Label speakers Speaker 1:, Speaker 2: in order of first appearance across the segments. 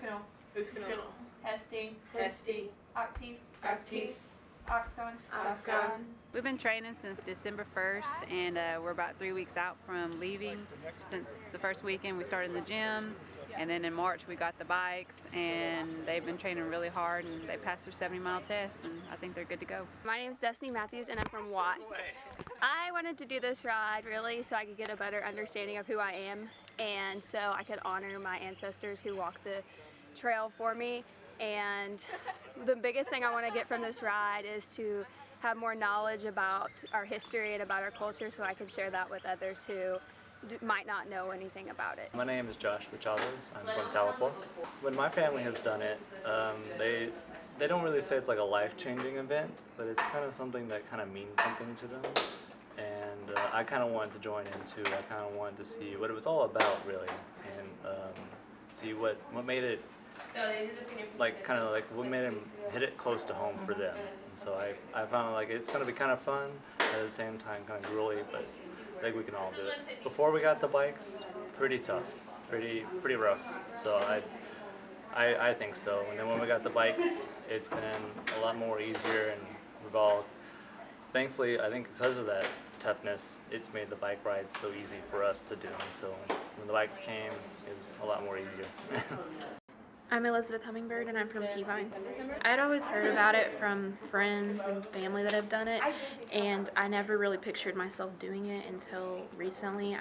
Speaker 1: Uskanal.
Speaker 2: Hesti.
Speaker 1: Octis.
Speaker 2: Oxcon.
Speaker 3: We've been training since December 1st, and we're about 3 weeks out from leaving. Since the first weekend we started in the gym, and then in March we got the bikes, and they've been training really hard, and they passed their 70-mile test, and I think they're good to go.
Speaker 4: My name is Destiny Matthews, and I'm from Watts. I wanted to do this ride really so I could get a better understanding of who I am, and so I could honor my ancestors who walked the trail for me. And the biggest thing I want to get from this ride is to have more knowledge about our history and about our culture so I can share that with others who might not know anything about it.
Speaker 5: My name is Josh Chavez. I'm from Tahlequah. When my family has done it, they don't really say it's like a life-changing event, but it's kind of something that kind of means something to them. And I kind of wanted to join in too. I kind of wanted to see what it was all about, really, and see what made it what made him hit it close to home for them. And so I found like it's going to be kind of fun, at the same time kind of grueling, but I think we can all do it. Before we got the bikes, pretty tough, pretty rough. So I think so. And then when we got the bikes, it's been a lot more easier, and we've all, thankfully, I think because of that toughness, it's made the bike ride so easy for us to do. And so when the bikes came, it was a lot more easier.
Speaker 6: I'm Elizabeth Hummingbird, and I'm from Peavine. I'd always heard about it from friends and family that have done it, and I never really pictured myself doing it until recently.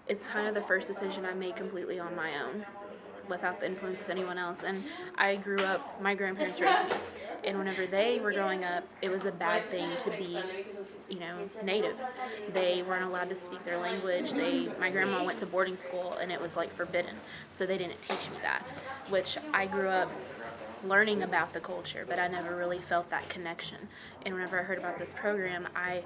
Speaker 6: It's kind of the first decision I made completely on my own, without the influence of anyone else. And I grew up, my grandparents raised me, and whenever they were growing up, it was a bad thing to be, native. They weren't allowed to speak their language. My grandma went to boarding school, and it was like forbidden, so they didn't teach me that, which I grew up learning about the culture, but I never really felt that connection. And whenever I heard about this program, I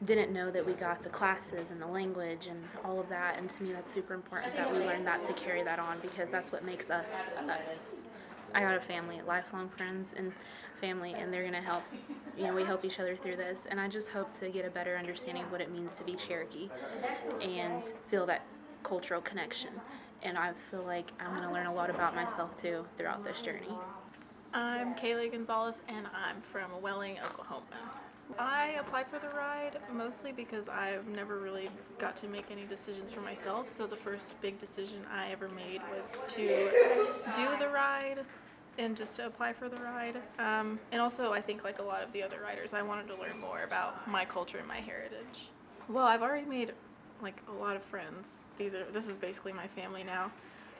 Speaker 6: didn't know that we got the classes and the language and all of that, and to me that's super important that we learn that to carry that on, because that's what makes us us. I got a family, lifelong friends and family, and they're going to help, we help each other through this, and I just hope to get a better understanding of what it means to be Cherokee and feel that cultural connection. And I feel like I'm going to learn a lot about myself too throughout this journey.
Speaker 1: I'm Kayla Gonzalez, and I'm from Welling, Oklahoma. I applied for the ride mostly because I've never really got to make any decisions for myself, so the first big decision I ever made was to do the ride and just to apply for the ride. And also, I think like a lot of the other riders, I wanted to learn more about my culture and my heritage. Well, I've already made like a lot of friends. This is basically my family now.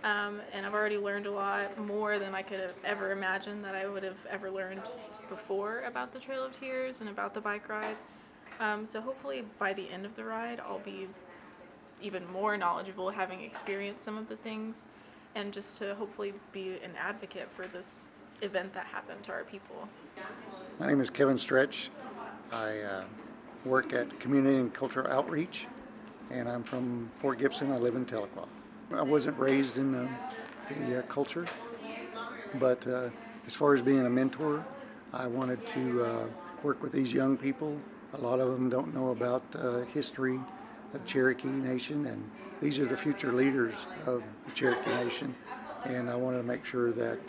Speaker 1: And I've already learned a lot more than I could have ever imagined that I would have ever learned before about the Trail of Tears and about the bike ride. So hopefully by the end of the ride I'll be even more knowledgeable, having experienced some of the things, and just to hopefully be an advocate for this event that happened to our people.
Speaker 7: My name is Kevin Stretch. I work at Community and Cultural Outreach, and I'm from Fort Gibson. I live in Tahlequah. I wasn't raised in the culture, but as far as being a mentor, I wanted to work with these young people. A lot of them don't know about history of Cherokee Nation, and these are the future leaders of the Cherokee Nation, and I wanted to make sure that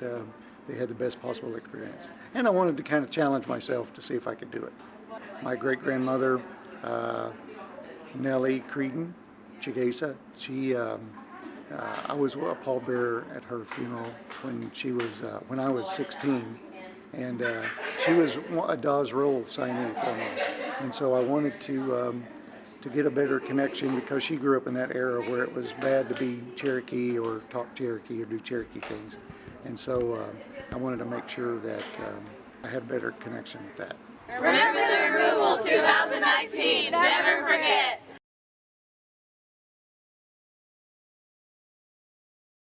Speaker 7: they had the best possible experience. And I wanted to kind of challenge myself to see if I could do it. My great-grandmother, Nellie Creedon Chigasa, I was a pallbearer at her funeral when I was 16, and she was a Dawes Roll signee for me, and so I wanted to get a better connection, because she grew up in that era where it was bad to be Cherokee or talk Cherokee or do Cherokee things, and so I wanted to make sure that I had a better connection with that.
Speaker 2: Remember the removal 2019, never forget!